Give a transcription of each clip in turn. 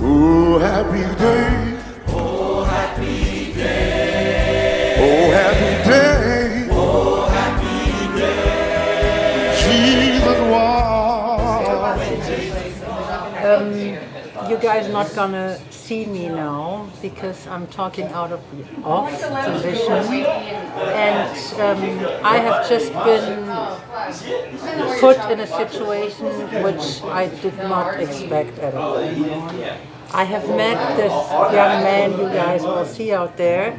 Oh, happy day. Oh, happy day. Oh, happy day. Oh, happy day. Jesus was. You guys not gonna see me now because I'm talking out of off position, and I have just been put in a situation which I did not expect at all. I have met this young man you guys all see out there.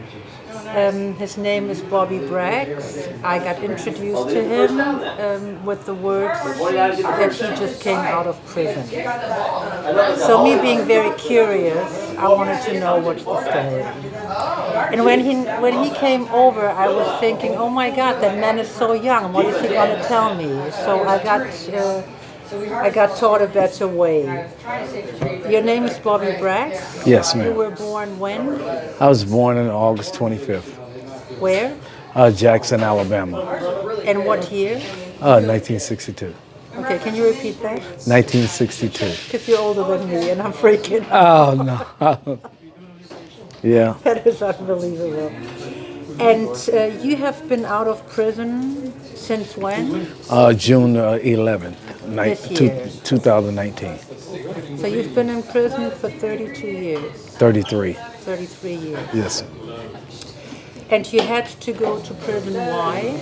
His name is Bobby Braggs. I got introduced to him with the words that he just came out of prison. So me being very curious, I wanted to know what's the story. And when he came over, I was thinking, oh my God, that man is so young. What is he going to tell me? So I got taught a better way. Your name is Bobby Braggs? Yes, ma'am. You were born when? I was born on August 25th, Where? Jackson, Alabama, And what year? 1962. Okay, can you repeat that? 1962. Because you're older than me and I'm freaking Oh, no. Yeah. That is unbelievable. And you have been out of prison since when? June 11th, This year. 2019. So you've been in prison for 32 years. 33. 33 years. Yes. And you had to go to prison, why?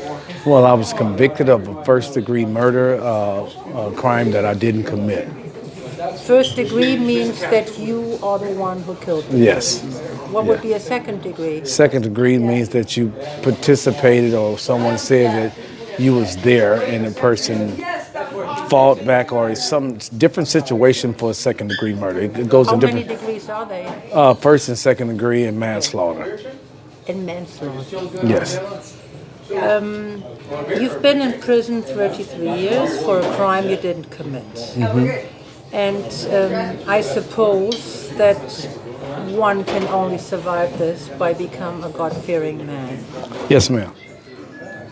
Well, I was convicted of a first-degree murder, a crime that I didn't commit. First degree means that you are the one who killed him. Yes. What would be a second degree? Second degree means that you participated or someone said that you was there and the person fought back or some different situation for a second degree murder. It goes How in many different degrees are they? first and second degree and manslaughter. In manslaughter. Yes. You've been in prison 33 years for a crime you didn't commit. And I suppose that one can only survive this by become a God-fearing man. Yes, ma'am.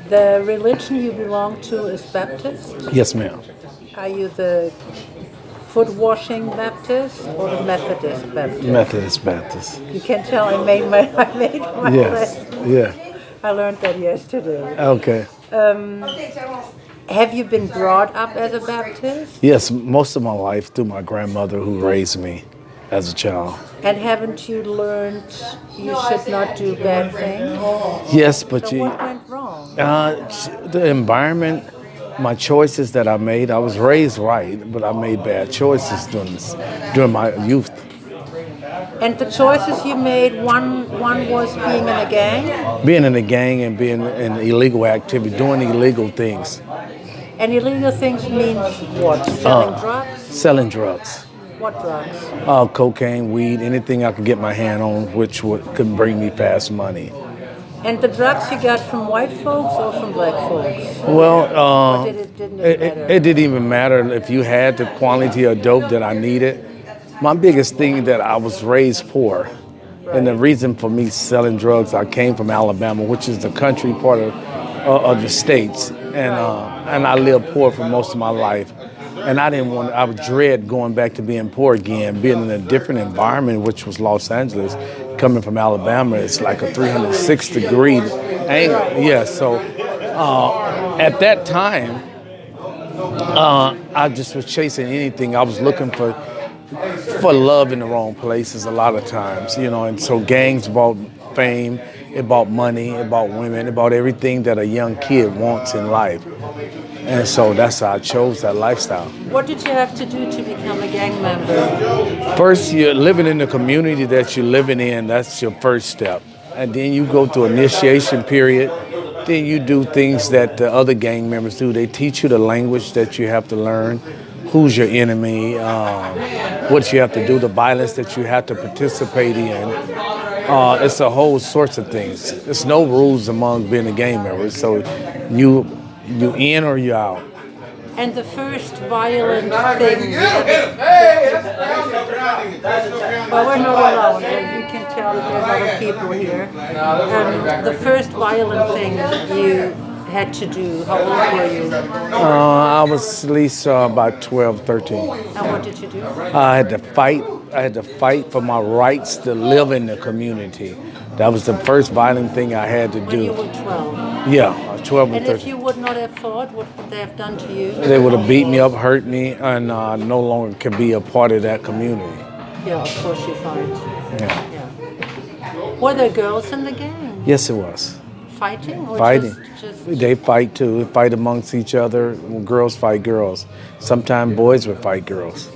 The religion you belong to is Baptist. Yes, ma'am. Are you the foot-washing Baptist or the Methodist Baptist? Methodist Baptist. You can tell I made my Yes. lesson. Yeah. I learned that yesterday. Okay. Have you been brought up as a Baptist? Yes, most of my life through my grandmother who raised me as a child. And haven't you learned you should not do bad things? Yes, but So you. what went wrong? The environment, my choices that I made, I was raised right, but I made bad choices during my youth. And the choices you made, one was being in a gang? Being in a gang and being in illegal activity, doing illegal things. And illegal things means what? Selling drugs? Selling drugs. What drugs? Cocaine, weed, anything I could get my hand on could bring me fast money. And the drugs you got from white folks or from black folks? Well, Or didn't it matter? it didn't even matter if you had the quantity of dope that I needed. My biggest thing that I was raised poor. And the reason for me selling drugs, I came from Alabama, which is the country part of the states. And I lived poor for most of my life. And I would dread going back to being poor again, being in a different environment, which was Los Angeles. Coming from Alabama, it's like a 306-degree angle. Yeah, so at that time, I just was chasing anything. I was looking for love in the wrong places a lot of times, and so gangs bought fame, it bought money, it bought women, it bought everything that a young kid wants in life. And so that's how I chose that lifestyle. What did you have to do to become a gang member? First, you're living in the community that you're living in. That's your first step. And then you go through initiation period. Then you do things that the other gang members do. They teach you the language that you have to learn, who's your enemy, what you have to do, the violence that you have to participate in. It's a whole sorts of things. There's no rules among being a gang member. So you in or you out. And the first violent thing. Well, we're not alone. You can tell that there's other people here. The first violent thing you had to do? How old were you? I was at least about 12, 13. And what did you do? I had to fight. I had to fight for my rights to live in the community. That was the first violent thing I had to When do. you were 12. Yeah, I was 12 or And if 13. you would not have fought, what would they have done to you? They would have beat me up, hurt me, and no longer could be a part of that community. Yeah, of course you fight. Yeah. Yeah. Were there girls in the gang Yes, it was. fighting? Or Fighting. Just They fight too. They fight amongst each other. Girls fight girls. Sometimes boys would fight girls.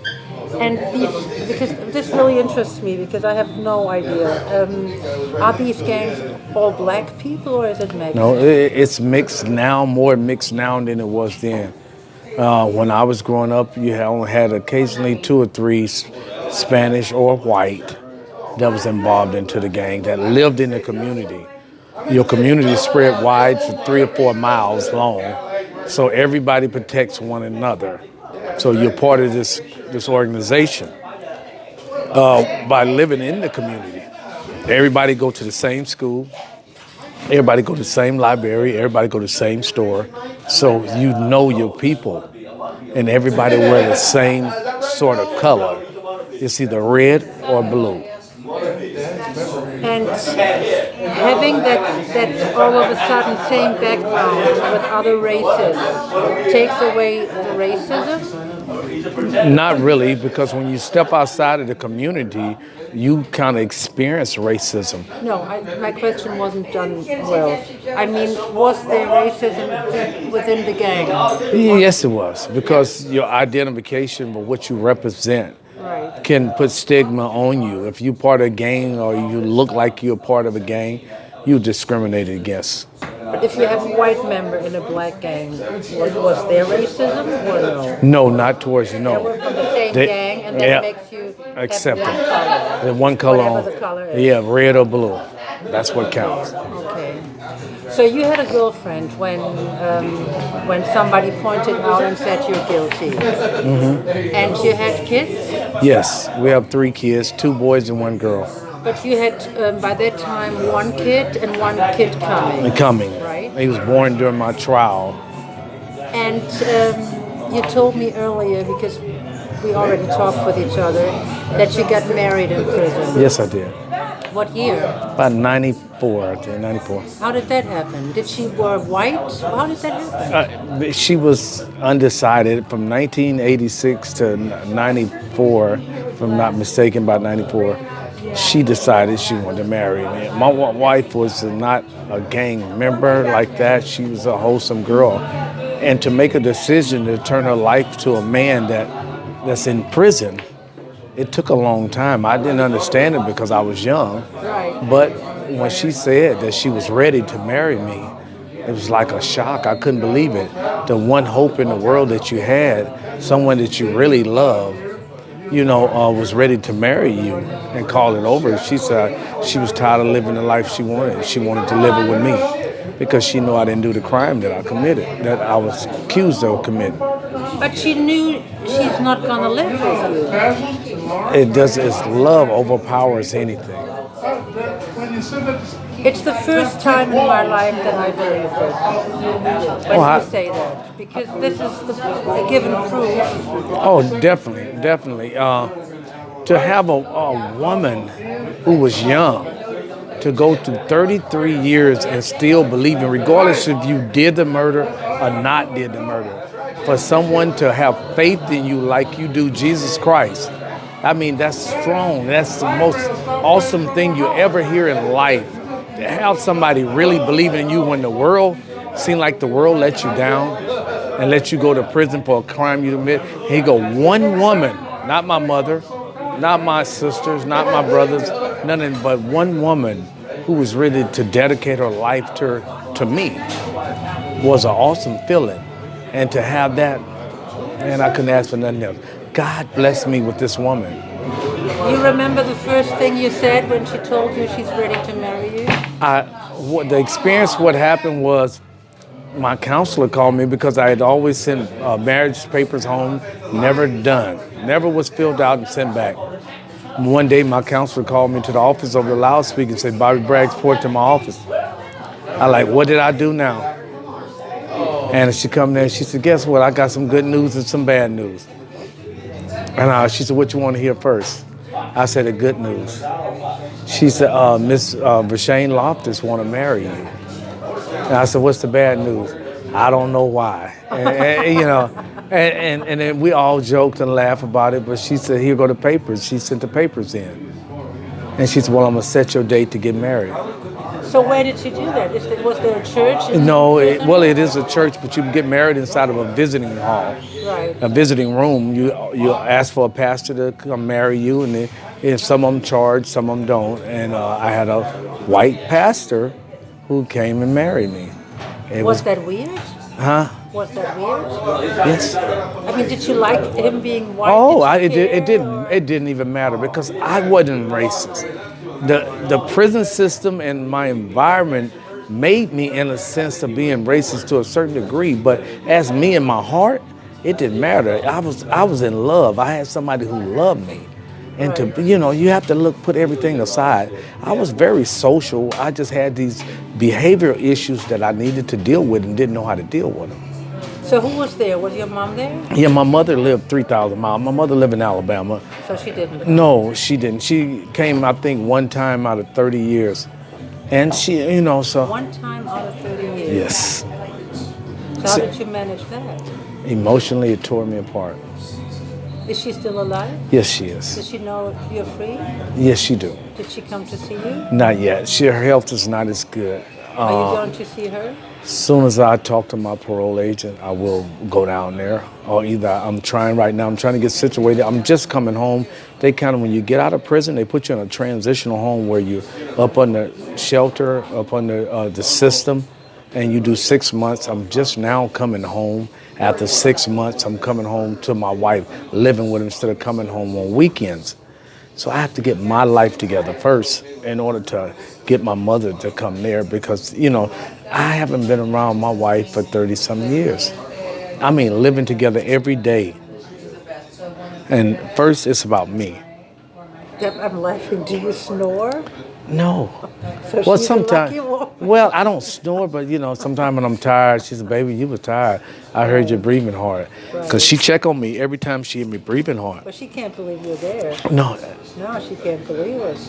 And these, because this really interests me because I have no idea. Are these gangs all black people or is it mixed? No, it's mixed now, more mixed now than it was then. When I was growing up, you only had occasionally 2 or 3 Spanish or white that was involved into the gang that lived in the community. Your community spread wide for 3 or 4 miles long, so everybody protects one another. So you're part of this organization by living in the community. Everybody go to the same school. Everybody go to the same library. Everybody go to the same store. So you know your people, and everybody wear the same sort of color. It's either red or blue. And having that all of a sudden same background with other races takes away the racism? Not really, because when you step outside of the community, you kind of experience racism. No, my question wasn't done well. I mean, was there racism within the gang? Yes, it was, because your identification of what you represent Right. can put stigma on you. If you're part of a gang or you look like you're part of a gang, you're discriminated against. But if you have a white member in a black gang, was there racism or no? No, not towards you, They no. were from the same They- gang, and that yeah, makes you accept have it. one color. The one color Whatever on. the color is. Yeah, red or blue. That's what counts. Okay. So you had a girlfriend when somebody pointed out and said you're guilty. Mm-hmm. And you had kids? Yes, we have 3 kids, 2 boys and 1 girl. But you had, by that time, 1 kid and 1 kid coming. Coming. Right. He was born during my trial. And you told me earlier, because we already talked with each other, that you got married in prison. Yes, I did. What year? About 94, I think, 94. How did that happen? Did she wear white? How did that happen? She was undecided from 1986 to 94, if I'm not mistaken, about 94. She decided she wanted to marry me. My wife was not a gang member like that. She was a wholesome girl. And to make a decision to turn her life to a man that's in prison, it took a long time. I didn't understand it because I was young. Right. But when she said that she was ready to marry me, it was like a shock. I couldn't believe it. The one hope in the world that you had, someone that you really love, was ready to marry you and call it over. She said she was tired of living the life she wanted. She wanted to live it with me because she knew I didn't do the crime that I committed, that I was accused of committing. But she knew she's not going to live with you. It's love overpowers anything. It's the first time in my life that I believe this. When you say that. Because this is the given proof. Oh, definitely. To have a woman who was young, to go through 33 years and still believing, regardless if you did the murder or not did the murder, for someone to have faith in you like you do Jesus Christ, I mean, that's strong. That's the most awesome thing you ever hear in life. To have somebody really believing in you when the world seemed like the world let you down and let you go to prison for a crime you commit. He go, one woman, not my mother, not my sisters, not my brothers, nothing but one woman who was ready to dedicate her life to me was an awesome feeling. And to have that, man, I couldn't ask for nothing else. God bless me with this woman. You remember the first thing you said when she told you she's ready to marry you? What happened was my counselor called me because I had always sent marriage papers home, never done, never was filled out and sent back. One day my counselor called me to the office over the loudspeaker and said, Bobby Bragg's poured to my office. I like, what did I do now? And she come there and she said, guess what? I got some good news and some bad news. And she said, what you want to hear first? I said, the good news. She said, Miss Vashane Loftus want to marry you. And I said, what's the bad news? I don't know why. And, you know, and then we all joked and laughed about it, but she said, here go the papers. She sent the papers in. And she said, well, I'm going to set your date to get married. So where did she do that? Was there a church? No, it is a church, but you can get married inside of a visiting hall. Right. A visiting room. You ask for a pastor to come marry you, and if some of them charge, some of them don't. And I had a white pastor who came and married me. Was that weird? Huh? Was that weird? Yes. I mean, did you like him being white? Oh, it didn't even matter because I wasn't racist. The prison system and my environment made me in a sense of being racist to a certain degree, but as me in my heart, it didn't matter. I was in love. I had somebody who loved me. And you have to put everything aside. I was very social. I just had these behavioral issues that I needed to deal with and didn't know how to deal with them. So who was there? Was your mom there? Yeah, my mother lived 3,000 miles. My mother lived in Alabama. So she didn't? No, she didn't. She came, I think, one time out of 30 years. And she, so... One time out of 30 years? Yes. So how did you manage that? Emotionally, it tore me apart. Is she still alive? Yes, she is. Does she know you're free? Yes, she do. Did she come to see you? Not yet. Her health is not as good. Are you going to see her? As soon as I talk to my parole agent, I will go down there. Or either I'm trying to get situated. I'm just coming home. They when you get out of prison, they put you in a transitional home where you're up under shelter, up under the system, and you do 6 months. I'm just now coming home. After 6 months, I'm coming home to my wife, living with her instead of coming home on weekends. So I have to get my life together first in order to get my mother to come there because, I haven't been around my wife for 30-some years. I mean, living together every day. And first, it's about me. I'm laughing. Do you snore? No. So Well, she's sometimes. a lucky woman. Well, I don't snore, but sometimes when I'm tired, she said, "Baby, you were tired. I heard you breathing hard." Because she check on me every time she hear me breathing hard. But she can't believe you're there. No. No, she can't believe it.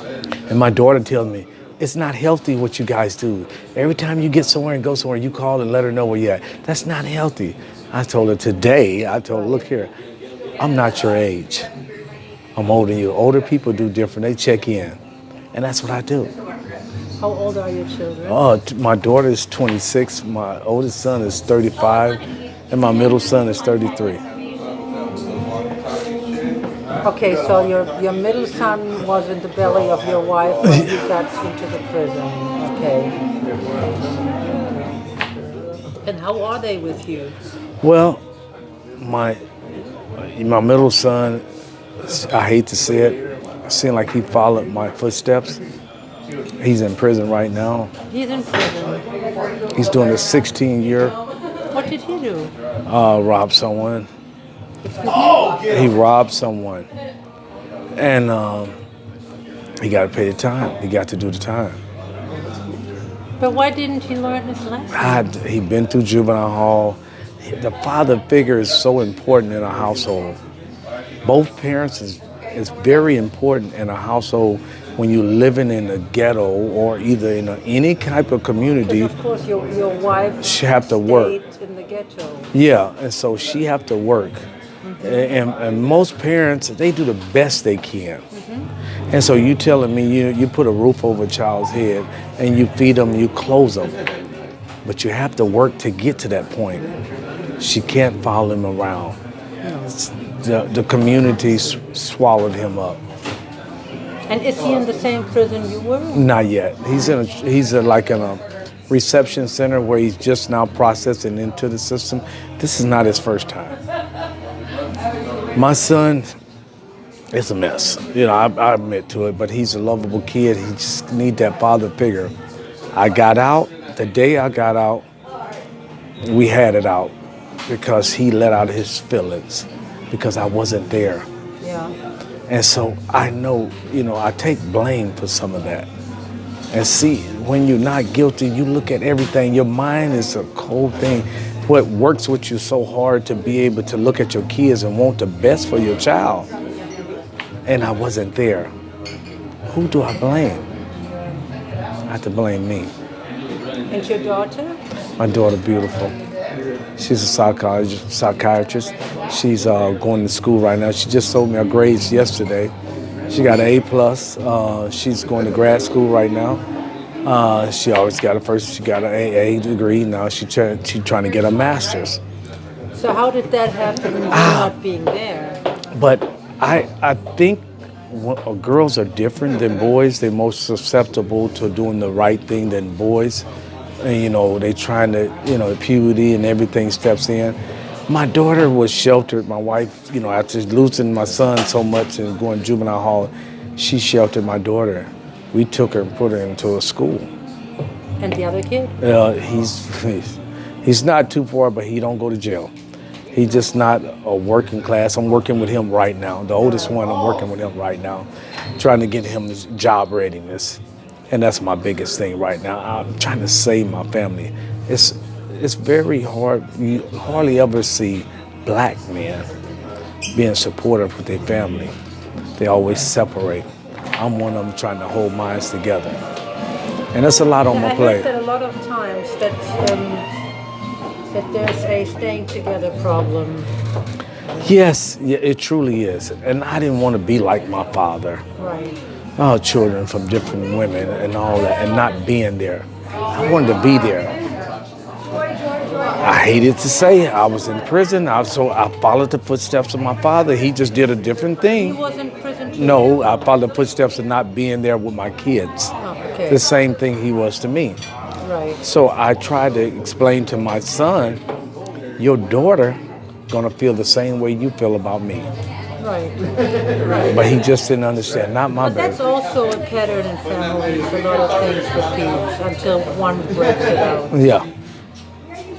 And my daughter tells me, it's not healthy what you guys do. Every time you get somewhere and go somewhere, you call and let her know where you're at. That's not healthy. I told her today, look here, I'm not your age. I'm older than you. Older people do different. They check in. And that's what I do. How old are your children? My daughter is 26, my oldest son is 35, and my middle son is 33. Okay, so your middle son was in the belly of your wife when you got into the prison. Okay. And how are they with you? Well, my middle son, I hate to say it, it seemed like he followed my footsteps. He's in prison right now. He's in prison. He's doing a 16-year. What did he do? Robbed someone. Excuse me? He robbed someone. And he got to pay the time. He got to do the time. But why didn't he learn his lesson? He'd been through juvenile hall. The father figure is so important in a household. Both parents is very important in a household when you're living in a ghetto or either in any type of community. Because of course your wife she have to work. stayed in the ghetto. Yeah, and so she have to work. And most parents, they do the best they can. And so you telling me you put a roof over a child's head and you feed them, you clothe them. But you have to work to get to that point. She can't follow him around. The community swallowed him up. And is he in the same prison you were? Not yet. He's like in a reception center where he's just now processing into the system. This is not his first time. My son is a mess. I admit to it, but he's a lovable kid. He just need that father figure. I got out. The day I got out, we had it out because he let out his feelings because I wasn't there. Yeah. And so I know, I take blame for some of that. And see, when you're not guilty, you look at everything. Your mind is a cold thing what works with you so hard to be able to look at your kids and want the best for your child. And I wasn't there. Who do I blame? I have to blame me. And your daughter? My daughter, beautiful. She's a psychiatrist. She's going to school right now. She just told me her grades yesterday. She got an A+. She's going to grad school right now. She always got she got an AA degree. Now she's trying to get a master's. So how did that happen, you not being there? But I think girls are different than boys. They're most susceptible to doing the right thing than boys. And, you know, they trying to, you know, puberty and everything steps in. My daughter was sheltered. My wife, you know, after losing my son so much and going juvenile hall, she sheltered my daughter. We took her and put her into a school. And the other kid? He's not too far, but he don't go to jail. He's just not a working class. I'm working with him right now. The oldest one, I'm working with him right now, trying to get him his job readiness. And that's my biggest thing right now. I'm trying to save my family. It's very hard. You hardly ever see black men being supportive with their family. They always separate. I'm one of them trying to hold minds together. And that's a lot on my plate. I heard that a lot of times that there's a staying together problem. Yes, yeah, it truly is. And I didn't want to be like my father. Right. Our children from different women and all that, and not being there. I wanted to be there. I hated to say I was in prison, so I followed the footsteps of my father. He just did a different thing. He was in prison too? No, I followed the footsteps of not being there with my kids. Oh, okay. The same thing he was to me. Right. So I tried to explain to my son, your daughter gonna feel the same way you feel about me. Right. Right. But he just didn't understand, not my But baby. that's also a pattern in families. A lot of things repeat until one breaks it out. Yeah.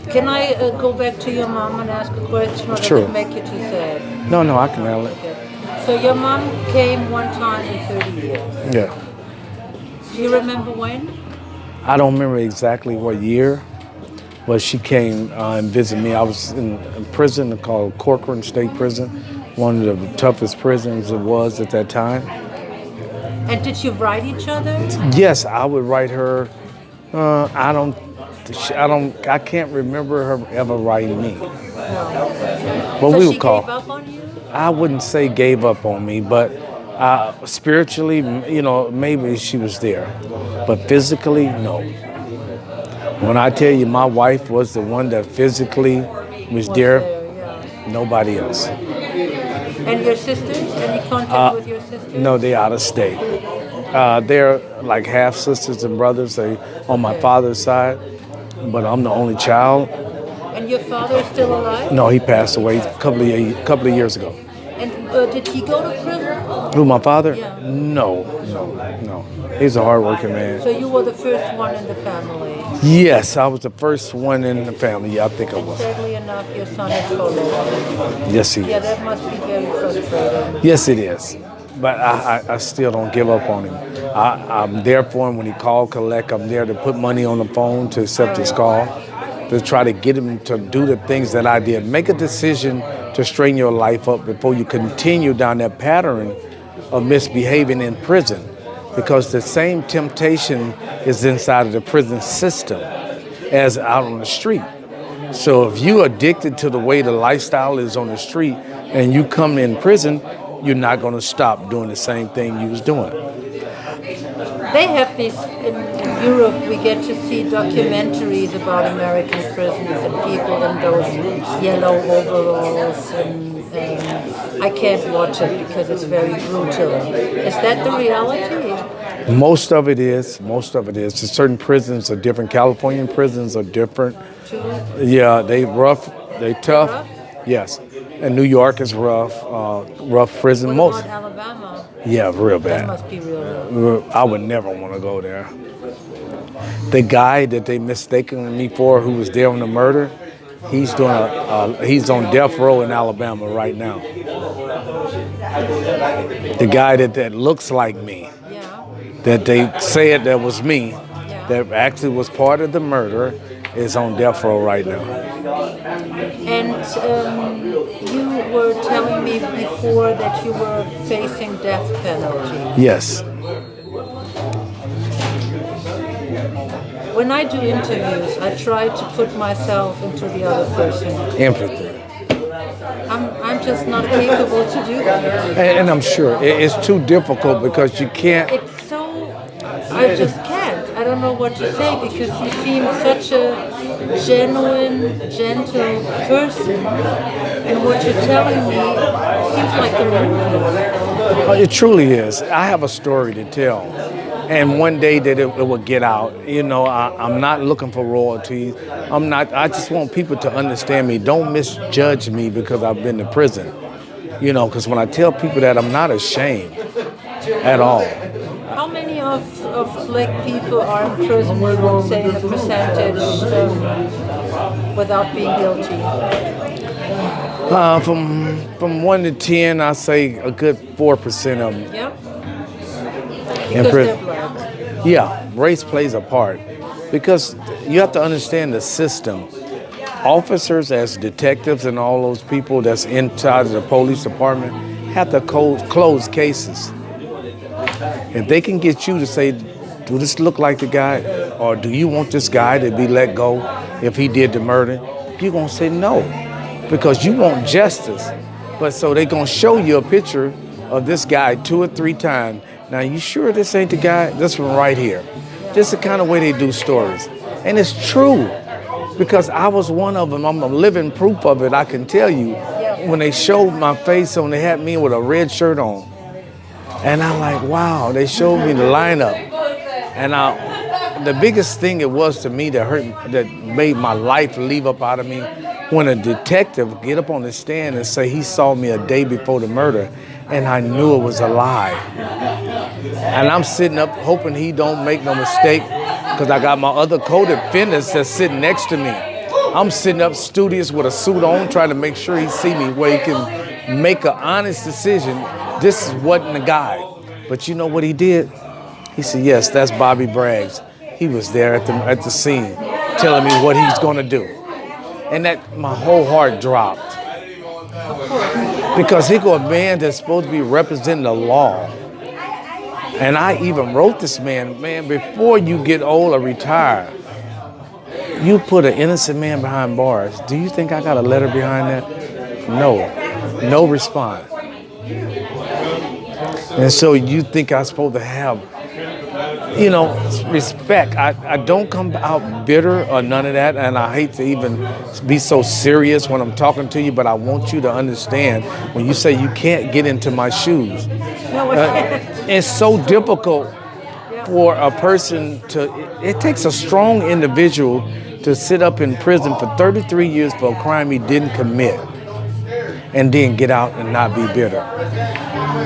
Can I go back to your mom and ask a question, or does Sure. it make you too sad? No, I can handle it. Okay. So your mom came one time in 30 years. Yeah. Do you remember when? I don't remember exactly what year, but she came and visited me. I was in a prison called Corcoran State Prison, one of the toughest prisons it was at that time. And did you write each other? Yes, I would write her. I can't remember her ever writing me. No. But So we she would call. gave up on you? I wouldn't say gave up on me, but spiritually, you know, maybe she was there. But physically, no. When I tell you my wife was the one that physically was there, Yeah. nobody else. And your sisters? Any contact with your sisters? No, they out of state. They're like half sisters and brothers. They on my father's side, but I'm the only child. And your father is still alive? No, he passed away a couple of years ago. And did he go to prison? Who, my father? Yeah. No. He's a hardworking man. So you were the first one in the family. Yes, I was the first one in the family. Yeah, I think I was. Sadly enough, your son is followed. Yes, he Yeah, is. that must be very frustrating. Yes, it is. But I still don't give up on him. I'm there for him when he call, collect. I'm there to put money on the phone to accept his call, to try to get him to do the things that I did. Make a decision to straighten your life up before you continue down that pattern of misbehaving in prison, because the same temptation is inside of the prison system as out on the street. So if you're addicted to the way the lifestyle is on the street and you come in prison, you're not going to stop doing the same thing you was doing. They have these, in Europe, we get to see documentaries about American prisons and people in those yellow overalls, and I can't watch it because it's very brutal. Is that the reality? Most of it is. Certain prisons are different. Californian prisons are different. Too? Yeah, they rough, they tough. Rough? Yes. And New York is rough, rough prison. What Most. about Alabama? Yeah, real That bad. must be real. I would never want to go there. The guy that they mistaken me for, who was there on the murder, he's he's on death row in Alabama right now. The guy that looks like me, Yeah. that they said that was me, Yeah. that actually was part of the murder, is on death row right now. And you were telling me before that you were facing death penalty. Yes. When I do interviews, I try to put myself into the other person. Empathy. I'm just not capable to do that. And I'm sure it's too difficult because you can't. It's so, I just can't. I don't know what to say because you seem such a genuine, gentle person. And what you're telling me seems like a movie. It truly is. I have a story to tell. And one day that it will get out. You know, I'm not looking for royalties. I just want people to understand me. Don't misjudge me because I've been to prison. You know, because when I tell people that, I'm not ashamed at all. How many of black people are in prison, you would say, the percentage without being guilty? From 1 to 10, I say a good 4% of them. Yeah? In Because prison. they're black. Yeah, race plays a part because you have to understand the system. Officers as detectives and all those people that's inside of the police department have to close cases. If they can get you to say, do this look like the guy, or do you want this guy to be let go if he did the murder, you're gonna say no because you want justice. But so they're gonna show you a picture of this guy 2 or 3 times. Now, you sure this ain't the guy? This one right here. This is the kind of way they do stories. And it's true, because I was one of them. I'm a living proof of it, I can tell you. When they showed my face on, they had me with a red shirt on. And I'm like, wow, they showed me the lineup. And the biggest thing it was to me that made my life leave up out of me, when a detective get up on the stand and say he saw me a day before the murder, and I knew it was a lie. And I'm sitting up hoping he don't make no mistake because I got my other co-defendants that's sitting next to me. I'm sitting up studious with a suit on trying to make sure he see me where he can make an honest decision. This wasn't the guy. But you know what he did? He said, yes, that's Bobby Braggs. He was there at the scene telling me what he's going to do. And that my whole heart dropped. Because he got a man that's supposed to be representing the law. And I even wrote this man, before you get old or retire, you put an innocent man behind bars. Do you think I got a letter behind that? No response. And so you think I'm supposed to have, respect. I don't come out bitter or none of that, and I hate to even be so serious when I'm talking to you, but I want you to understand when you say you can't get into my shoes. No, I can't. It's so difficult for a person it takes a strong individual to sit up in prison for 33 years for a crime he didn't commit and then get out and not be bitter.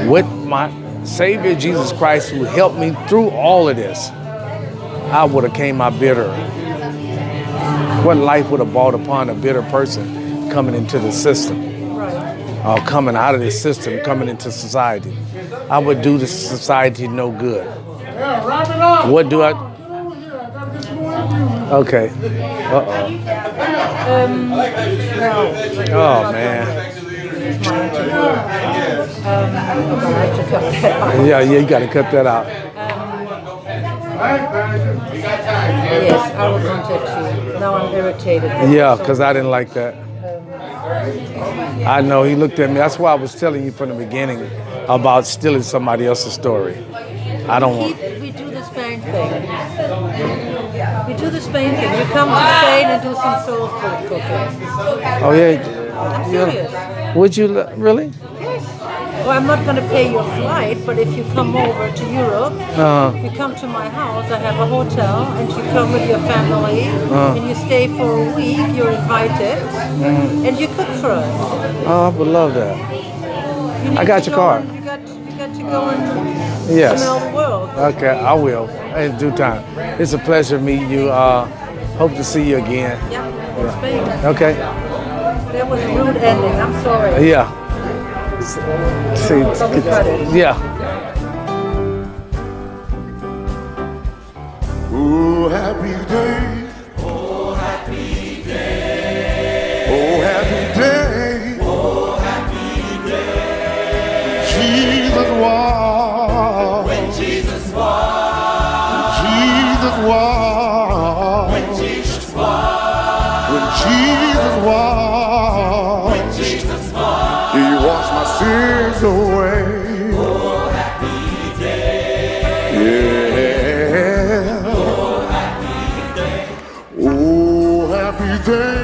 With my Savior Jesus Christ, who helped me through all of this, I would have came out bitter. What life would have brought upon a bitter person coming into the system, or coming out of the system, coming into society? I would do the society no good. What do I? Okay. Oh man. Yeah, you got to cut that out. Yes, I will contact you. Now I'm irritated. Yeah, because I didn't like that. I know, he looked at me. That's why I was telling you from the beginning about stealing somebody else's story. I don't want... We do the Spain thing. We do the Spain thing. We come to Spain and do some soul food cooking. Oh, yeah? I'm serious. Would you really? Yes. Well, I'm not going to pay your flight, but if you come over to Europe, you come to my house, I have a hotel, and you come with your family, and you stay for a week, you're invited, and you cook for us. Oh, I would love that. I got your card. You got to go and smell the world. Okay, I will, in due time. It's a pleasure meeting you. Hope to see you again. Yeah, Spain. Okay. That was a rude ending, I'm sorry. Yeah. See, yeah. Oh, happy day. Oh, happy day. When Jesus washed, He washed my sins away. Oh, happy day. Yeah. Oh, happy day. Oh, happy day.